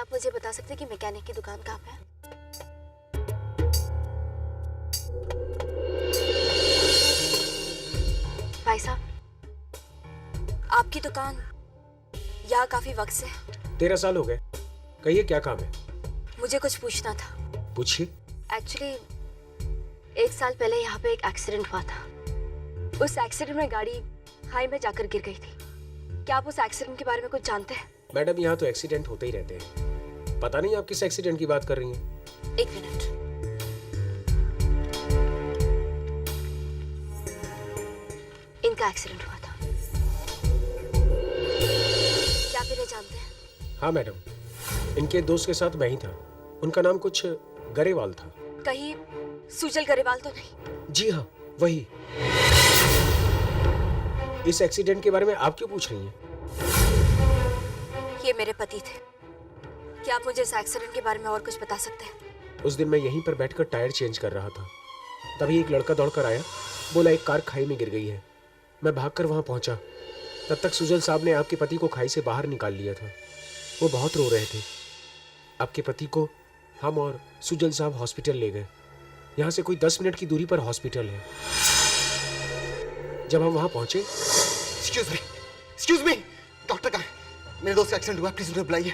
आप मुझे बता सकते हैं कि मैकेनिक की दुकान कहाँ पे है? भाई साहब, आपकी दुकान यहाँ काफी वक्त से है। 13 साल हो गए। कहिए क्या काम है? मुझे कुछ पूछना था। पूछिए। एक्चुअली 1 साल पहले यहाँ पे एक एक्सीडेंट हुआ था। उस एक्सीडेंट में गाड़ी खाई में जाकर गिर गई थी। क्या आप उस एक्सीडेंट के बारे में कुछ जानते हैं? मैडम, यहाँ तो एक्सीडेंट होते ही रहते हैं। पता नहीं आप किस एक्सीडेंट की बात कर रही हैं। 1 मिनट। इनका एक्सीडेंट हुआ था। क्या आप इन्हें जानते हैं? हाँ मैडम, इनके दोस्त के साथ मैं ही था। उनका नाम कुछ गरेवाल था। कहीं सुजल गरेवाल तो नहीं? जी हाँ, वही। इस एक्सीडेंट के बारे में आप क्यों पूछ रही हैं? ये मेरे पति थे। क्या आप मुझे इस एक्सीडेंट के बारे में और कुछ बता सकते हैं? उस दिन मैं यहीं पर बैठकर टायर चेंज कर रहा था। तभी एक लड़का दौड़कर आया, बोला एक कार खाई में गिर गई है। मैं भागकर वहां पहुंचा। तब तक सुजल साहब ने आपके पति को खाई से बाहर निकाल लिया था। वो बहुत रो रहे थे। आपके पति को हम और सुजल साहब हॉस्पिटल ले गए। यहाँ से कोई 10 मिनट की दूरी पर हॉस्पिटल है। जब हम वहां पहुंचे, एक्सक्यूज मी, डॉक्टर कहाँ है? मेरे दोस्त का एक्सीडेंट हुआ, प्लीज उन्हें बुलाइए।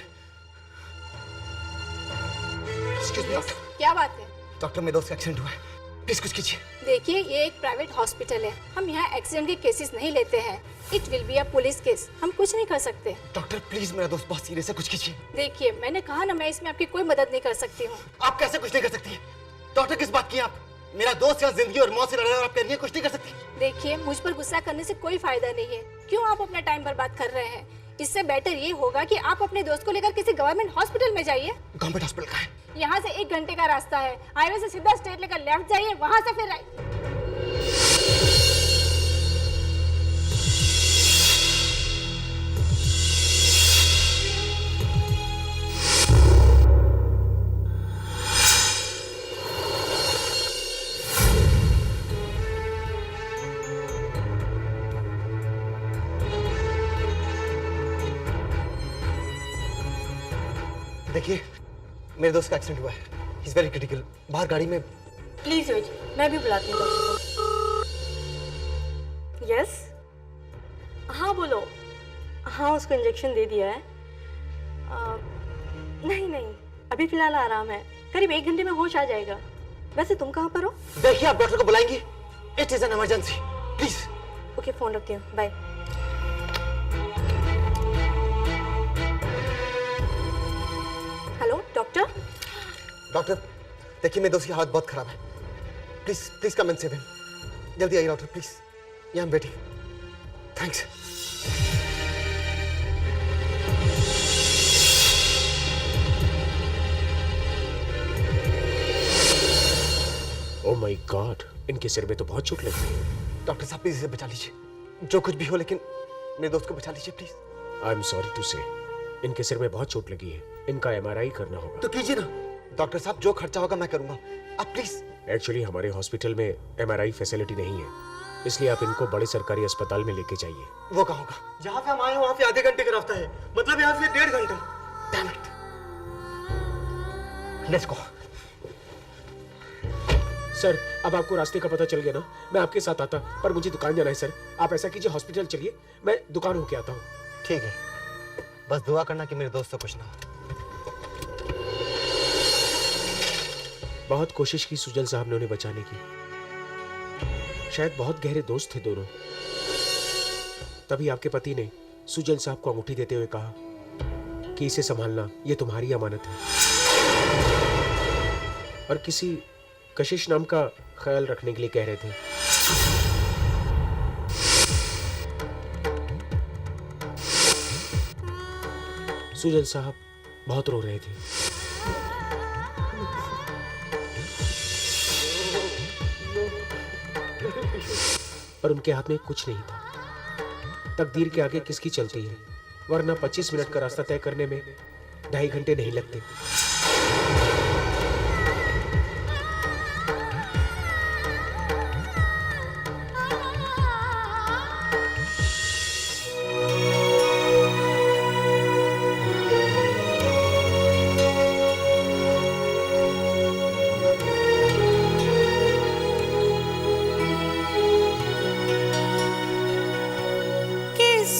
Excuse me doctor. क्या बात है? डॉक्टर, मेरे दोस्त का एक्सीडेंट हुआ है, प्लीज कुछ कीजिए। देखिए, ये एक प्राइवेट हॉस्पिटल है। हम यहाँ एक्सीडेंट के केसेस नहीं लेते हैं। It will be a police case. हम कुछ नहीं कर सकते। डॉक्टर प्लीज, मेरा दोस्त बहुत सीरियस है, कुछ कीजिए। देखिए, मैंने कहा ना, मैं इसमें आपकी कोई मदद नहीं कर सकती हूँ। आप कैसे कुछ नहीं कर सकती है? डॉक्टर किस बात की आप? मेरा दोस्त यहाँ जिंदगी और मौत से लड़ रहा है और आप कह रही हैं कुछ नहीं कर सकती। देखिए, मुझ पर गुस्सा करने से कोई फायदा नहीं है। क्यों आप अपना टाइम बर्बाद कर रहे हैं? इससे बेटर ये होगा कि आप अपने दोस्त को लेकर किसी गवर्नमेंट हॉस्पिटल में जाइए। गवर्नमेंट हॉस्पिटल कहाँ है? यहाँ से 1 घंटे का रास्ता है। हाईवे से सीधा स्ट्रेट लेकर लेफ्ट जाइए, वहाँ से फिर देखिए, मेरे दोस्त का एक्सीडेंट हुआ है। He is very critical. बाहर गाड़ी में। प्लीज वेट, मैं भी बुलाती हूँ डॉक्टर को। यस, हाँ बोलो। हाँ, उसको इंजेक्शन दे दिया है। नहीं नहीं, अभी फिलहाल आराम है। करीब 1 घंटे में होश आ जाएगा। वैसे तुम कहाँ पर हो? देखिए, आप डॉक्टर को बुलाएंगी? It is an emergency, please. Okay, phone रखती हूँ, बाय। Hello doctor. डॉक्टर, देखिए मेरे दोस्त की हालत बहुत खराब है। Please please come and save him. जल्दी आइए डॉक्टर, प्लीज। यहाँ बैठिए। थैंक्स। ओह माय गॉड, इनके सिर में तो बहुत चोट लगी है। डॉक्टर साहब प्लीज इसे बचा लीजिए, जो कुछ भी हो, लेकिन मेरे दोस्त को बचा लीजिए please. I am sorry to say, इनके सिर में बहुत चोट लगी है। इनका MRI करना होगा। तो कीजिए ना डॉक्टर साहब, जो खर्चा होगा मैं करूंगा, आप प्लीज। एक्चुअली हमारे हॉस्पिटल में MRI फैसिलिटी नहीं है, इसलिए आप इनको बड़े सरकारी अस्पताल में लेके जाइए। वो कहाँ होगा? जहाँ पे हम आए वहाँ पे आधे घंटे का रास्ता है, मतलब यहाँ से 1.5 घंटा। Damn it. Let's go. Sir, अब आपको रास्ते का पता चल गया ना? मैं आपके साथ आता, पर मुझे दुकान जाना है सर। आप ऐसा कीजिए, हॉस्पिटल चलिए, मैं दुकान होके आता हूँ। ठीक है, बस दुआ करना कि मेरे दोस्त को कुछ ना हो। बहुत कोशिश की सुजल साहब ने उन्हें बचाने की। शायद बहुत गहरे दोस्त थे दोनों। तभी आपके पति ने सुजल साहब को अंगूठी देते हुए कहा कि इसे संभालना, ये तुम्हारी अमानत है, और किसी कशिश नाम का ख्याल रखने के लिए कह रहे थे। सुजल साहब बहुत रो रहे थे। पर उनके हाथ में कुछ नहीं था। तकदीर के आगे किसकी चलती है, वरना 25 मिनट का रास्ता तय करने में 2.5 घंटे नहीं लगते।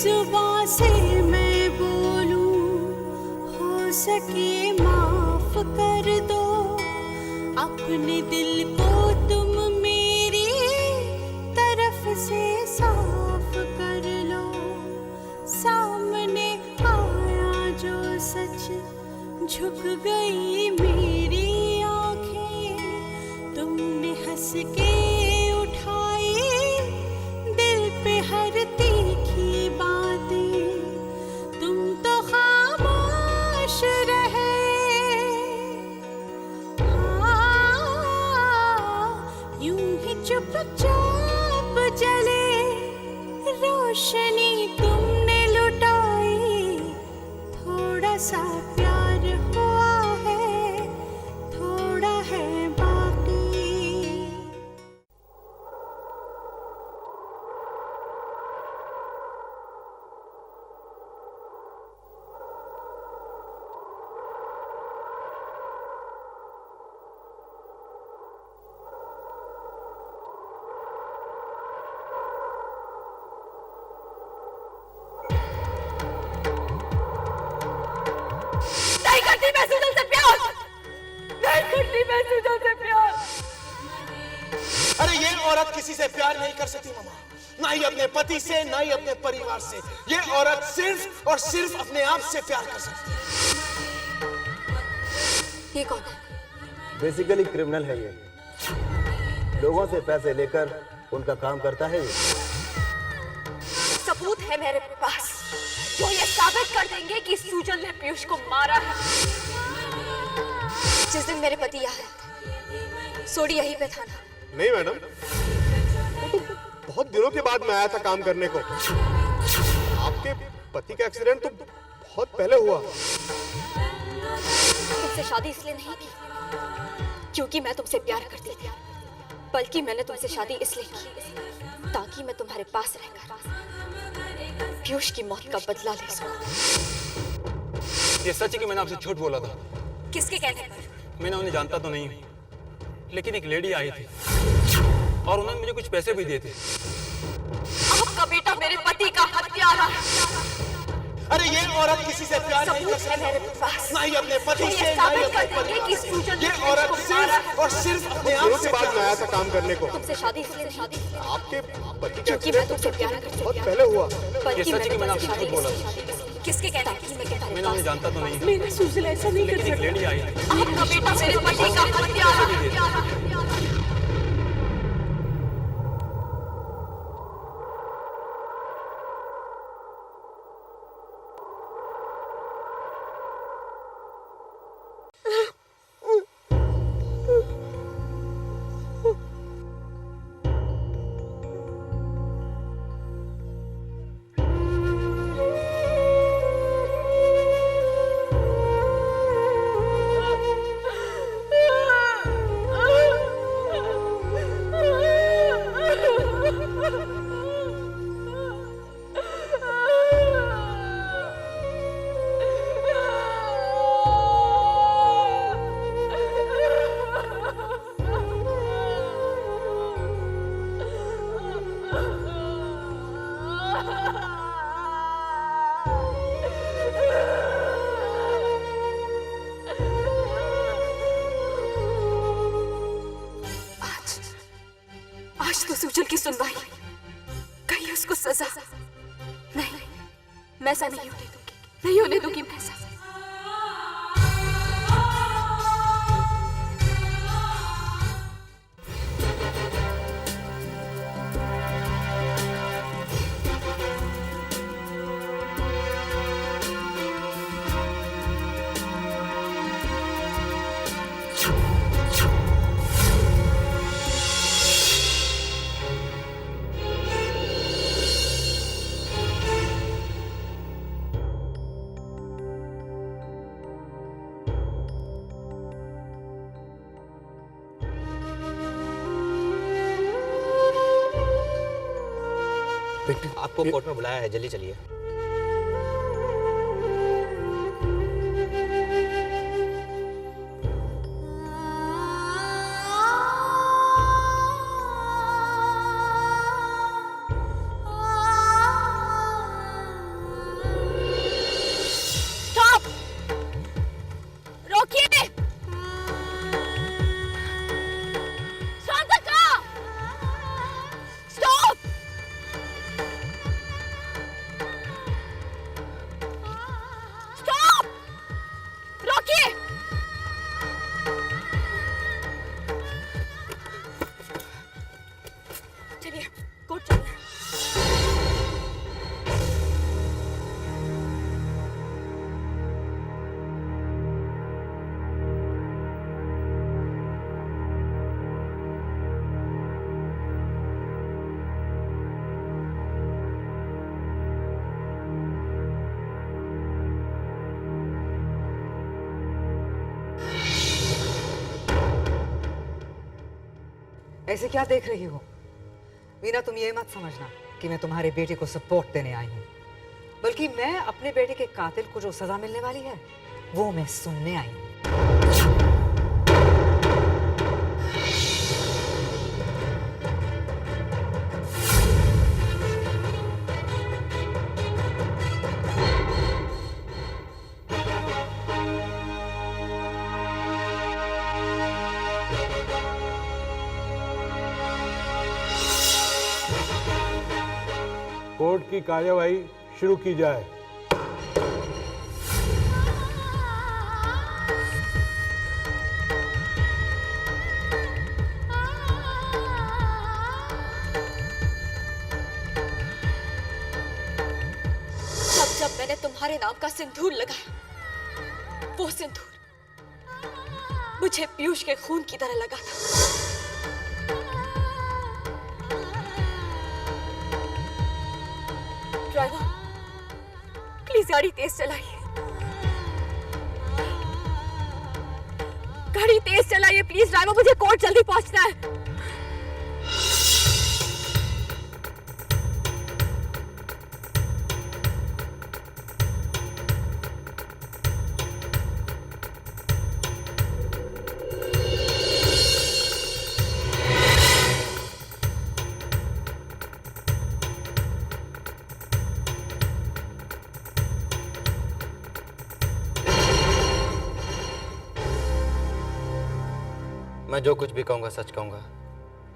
जुबां से मैं बोलूं, हो सके माफ कर दो। अपने दिल को तुम मेरी तरफ से साफ कर लो। सामने आया जो सच, झुक गई मेरी आंखें। तुमने हंस के उठाई दिल पे हर तीखी बातें। तुम तो खामोश रहे, यूं ही चुपचाप जले। रोशनी तुमने लुटाई, थोड़ा सा प्यार हुआ है, थोड़ा है बाकी। नहीं करती मैं सुजल से प्यार, नहीं करती मैं सुजल से प्यार। अरे ये औरत किसी से प्यार नहीं कर सकती मामा, ना ही अपने पति से, ना ही अपने परिवार से। ये औरत सिर्फ और सिर्फ अपने आप से प्यार कर सकती है। ये कौन है? बेसिकली क्रिमिनल है ये, लोगों से पैसे लेकर उनका काम करता है ये। सबूत है मेरे पास जो ये साबित कर देंगे कि सुजल ने पीयूष को मारा है। जिस दिन मेरे पति यहाँ थे, सोडी यहीं पे था ना? नहीं मैडम, वो तो बहुत दिनों के बाद मैं आया था काम करने को। आपके पति का एक्सीडेंट तो बहुत पहले हुआ। तुमसे शादी इसलिए नहीं की क्योंकि मैं तुमसे प्यार करती थी, बल्कि मैंने तुमसे शादी इसलिए की ताकि मैं तुम्हारे पास रहकर पीयूष की मौत का बदला ले सकूं। ये सच है कि मैंने आपसे झूठ बोला था। किसके कहने पर? मैंने उन्हें जानता तो नहीं, लेकिन एक लेडी आई थी और उन्होंने मुझे कुछ पैसे भी दिए थे। आपका बेटा मेरे पति का हत्यारा है। अरे ये औरत किसी से प्यार नहीं कर सबूत है मेरे सकती, पास ना ही अपने पति जो से, ये ना ही साबित अपने कर देंगे परिवार कि से। सुजल ने ये पीयूष औरत को मारा सिर्फ और सिर्फ अपने आप दिनों से के बाद मैं आया था काम करने को। तुमसे शादी इसलिए शादी आपके पति का क्योंकि मैं एक्सीडेंट तुमसे प्यार करती बहुत थी, पहले हुआ। बल्कि ये सच है कि मैंने मैंने आपसे तुमसे झूठ बोला शादी किसके कहने पर? मैंने उन्हें जानता तो नहीं, मेरा सुजल ऐसा नहीं कर लेकिन एक सकता। लेडी आई थी। आपका बेटा मेरे पति का हत्यारा है। आज तो सुजल की सुनवाई, कहीं उसको सजा नहीं, मैं ऐसा नहीं होने दूंगी, नहीं होने दूंगी मैं ऐसा। आपको कोर्ट में बुलाया है, जल्दी चलिए। ऐसे क्या देख रही हो? वीना, तुम ये मत समझना कि मैं तुम्हारे बेटे को सपोर्ट देने आई हूँ, बल्कि मैं अपने बेटे के कातिल को जो सजा मिलने वाली है वो मैं सुनने आई हूँ। कोर्ट की कार्यवाही शुरू की जाए। जब मैंने तुम्हारे नाम का सिंदूर लगाया, वो सिंदूर मुझे पीयूष के खून की तरह लगा था। ड्राइवर, प्लीज गाड़ी तेज चलाइए। गाड़ी तेज चलाइए प्लीज ड्राइवर, मुझे कोर्ट जल्दी पहुंचना है। मैं जो कुछ भी कहूंगा सच कहूंगा,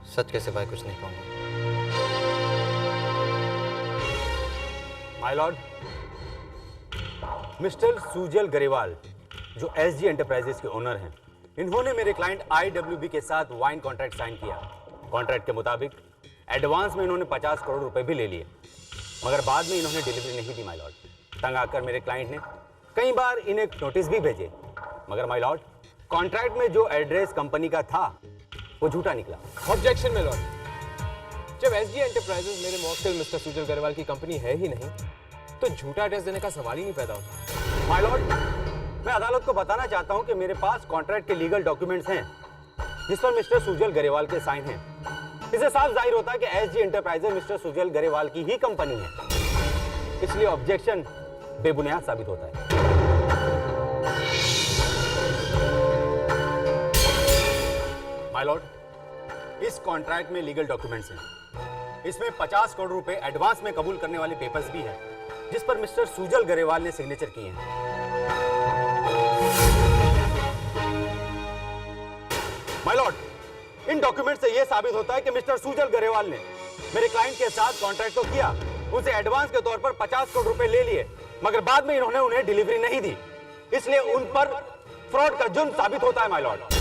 सच के सिवाय कुछ नहीं कहूंगा। My lord, mister Sujal Garewal जो एसजी एंटरप्राइजेस के ओनर हैं, इन्होंने मेरे क्लाइंट IWB के साथ वाइन कॉन्ट्रैक्ट साइन किया। कॉन्ट्रैक्ट के मुताबिक एडवांस में इन्होंने 50 करोड़ रुपए भी ले लिए, मगर बाद में इन्होंने डिलीवरी नहीं दी। माय लॉर्ड, तंग आकर मेरे क्लाइंट ने कई बार इन्हें नोटिस भी भेजे, मगर माय लॉर्ड कॉन्ट्रैक्ट में जो एड्रेस कंपनी का था वो झूठा निकला। ऑब्जेक्शन में लॉर्ड, जब एसजी एंटरप्राइजेस मेरे मौक्किल मिस्टर सुजल गरेवाल की कंपनी है ही नहीं, तो झूठा एड्रेस देने का सवाल ही नहीं पैदा होता। माय लॉर्ड, मैं अदालत को बताना चाहता हूं कि मेरे पास कॉन्ट्रैक्ट के लीगल डॉक्यूमेंट्स हैं जिस पर मिस्टर सुजल गरेवाल के साइन हैं। इससे साफ जाहिर होता है कि SG enterprises mister Sujal Garewal की ही कंपनी है, इसलिए ऑब्जेक्शन बेबुनियाद साबित होता है। माय लॉर्ड, इस कॉन्ट्रैक्ट में लीगल डॉक्यूमेंट्स हैं। इसमें 50 करोड़ रुपए एडवांस में कबूल करने वाले पेपर्स भी हैं, जिस पर मिस्टर सुजल गरेवाल ने सिग्नेचर किए हैं। माय लॉर्ड, इन डॉक्यूमेंट से यह साबित होता है कि मिस्टर सुजल गरेवाल ने मेरे क्लाइंट के साथ कॉन्ट्रैक्ट तो किया, उनसे एडवांस के तौर पर 50 करोड़ रुपए ले लिए, मगर बाद में इन्होंने उन्हें डिलीवरी नहीं दी, इसलिए उन पर फ्रॉड का जुर्म साबित होता है। माय लॉर्ड,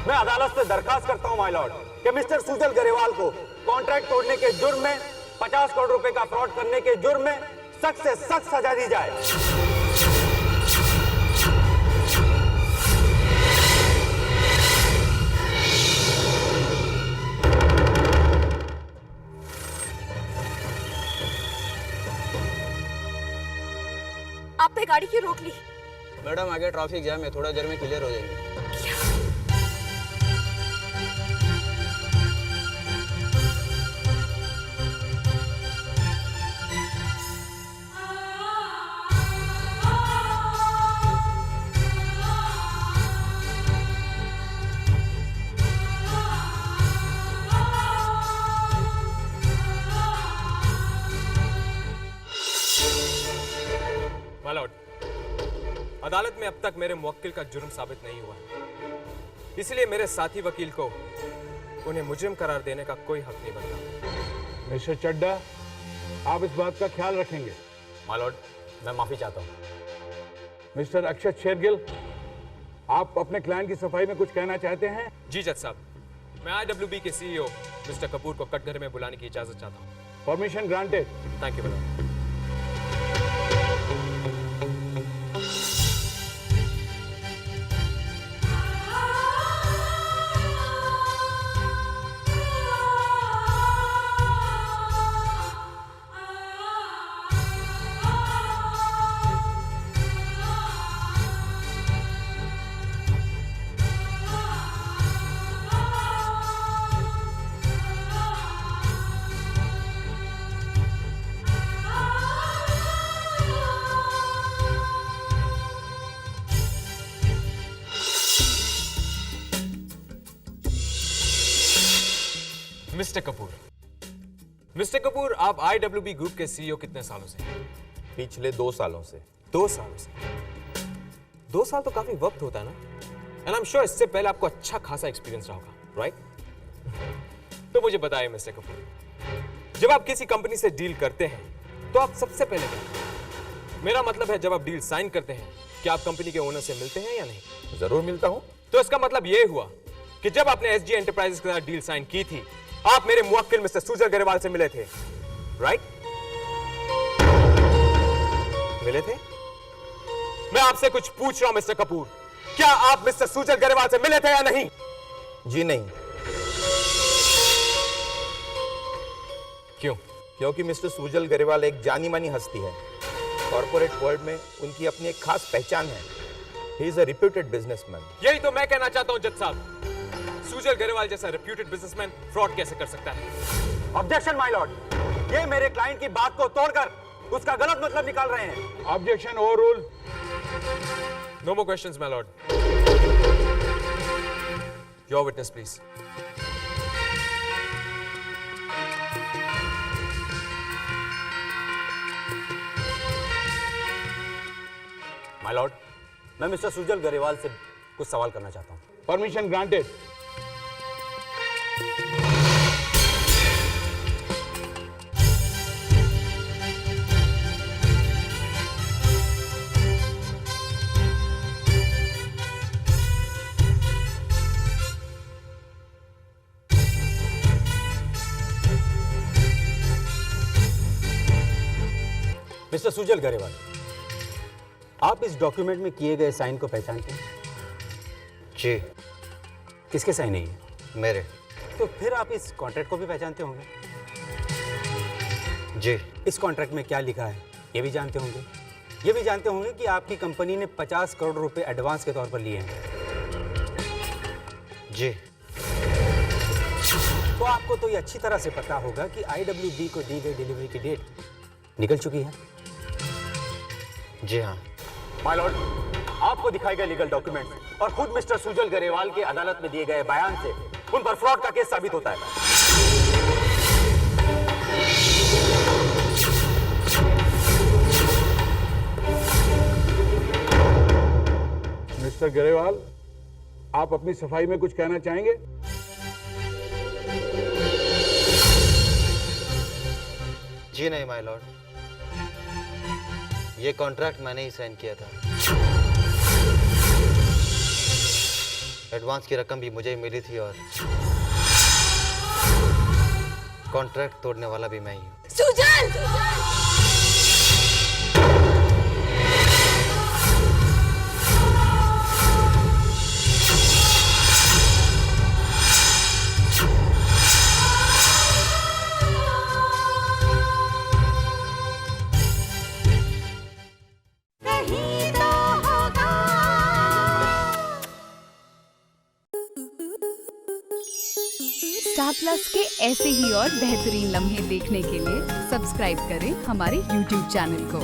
मैं अदालत से दरखास्त करता हूं माय लॉर्ड कि मिस्टर सुजल गरेवाल को कॉन्ट्रैक्ट तोड़ने के जुर्म में, 50 करोड़ रुपए का फ्रॉड करने के जुर्म में सख्त से सख्त सजा दी जाए। आपने गाड़ी क्यों रोक ली? मैडम, आगे ट्रैफिक जैम है, थोड़ा देर में क्लियर हो जाएगी। अदालत में अब तक मेरे मुवक्किल का जुर्म साबित नहीं हुआ, इसलिए मेरे साथी वकील को उन्हें मुजरिम करार देने का कोई हक नहीं बनता। मिस्टर चड्डा, आप इस बात का ख्याल रखेंगे? माय लॉर्ड, मैं माफी चाहता हूं। मिस्टर अक्षत शेरगिल, आप अपने क्लाइंट की सफाई में कुछ कहना चाहते हैं? जी जज साहब, मैं IWB के CEO मिस्टर कपूर को कटघरे में बुलाने की इजाजत चाहता हूँ। Permission granted. Thank you madam. Mister Kapoor, mister Kapoor, आप IWB ग्रुप के सीईओ कितने सालों से हैं? पिछले 2 सालों से। 2 सालों से। 2 साल तो काफी वक्त होता है ना? एंड आई एम श्योर इससे पहले आपको अच्छा खासा एक्सपीरियंस रहा होगा, राइट? तो मुझे बताइए मिस्टर कपूर, जब आप किसी कंपनी से डील करते हैं तो आप सबसे पहले क्या करते हैं? मेरा मतलब है जब आप डील साइन करते हैं क्या आप कंपनी के ओनर से मिलते हैं या नहीं? जरूर मिलता हूं। तो इसका मतलब यह हुआ कि जब आपने SG एंटरप्राइजेस के साथ डील साइन की थी आप मेरे मुवक्किल मिस्टर सुजल गरेवाल से मिले थे, राइट? मिले थे? मैं आपसे कुछ पूछ रहा हूं मिस्टर कपूर, क्या आप मिस्टर सुजल गरेवाल से मिले थे या नहीं? जी नहीं। क्यों? क्योंकि मिस्टर सुजल गरेवाल एक जानी मानी हस्ती है। कॉर्पोरेट वर्ल्ड में उनकी अपनी एक खास पहचान है। He is a reputed businessman. यही तो मैं कहना चाहता हूं जज साहब, सुजल गरेवाल जैसा रिप्यूटेड बिजनेसमैन फ्रॉड कैसे कर सकता है? ऑब्जेक्शन माय लॉर्ड, ये मेरे क्लाइंट की बात को तोड़कर उसका गलत मतलब निकाल रहे हैं। Objection overrule. No more questions my lord. Your witness please. My lord, मैं मिस्टर सुजल गरेवाल से कुछ सवाल करना चाहता हूं। Permission granted. Mister Sujal Garewal, आप इस डॉक्यूमेंट में किए गए साइन को पहचानते हैं? जी। किसके साइन है ये? मेरे। तो फिर आप इस कॉन्ट्रैक्ट को भी पहचानते होंगे? जी। इस कॉन्ट्रैक्ट में क्या लिखा है ये भी जानते होंगे? ये भी जानते होंगे कि आपकी कंपनी ने 50 करोड़ रुपए एडवांस के तौर पर लिए हैं। जी। तो आपको तो ये अच्छी तरह से पता होगा कि IWB को दी गई डिलीवरी की डेट निकल चुकी है। जी हाँ। माय लॉर्ड, आपको दिखाए गए लीगल डॉक्यूमेंट और खुद मिस्टर सुजल गरेवाल के अदालत में दिए गए बयान से उन पर फ्रॉड का केस साबित होता है। मिस्टर गरेवाल, आप अपनी सफाई में कुछ कहना चाहेंगे? जी नहीं माय लॉर्ड, ये कॉन्ट्रैक्ट मैंने ही साइन किया था। एडवांस की रकम भी मुझे ही मिली थी और कॉन्ट्रैक्ट तोड़ने वाला भी मैं ही हूँ। सुजल! स्टार प्लस के ऐसे ही और बेहतरीन लम्हे देखने के लिए सब्सक्राइब करें हमारे YouTube चैनल को।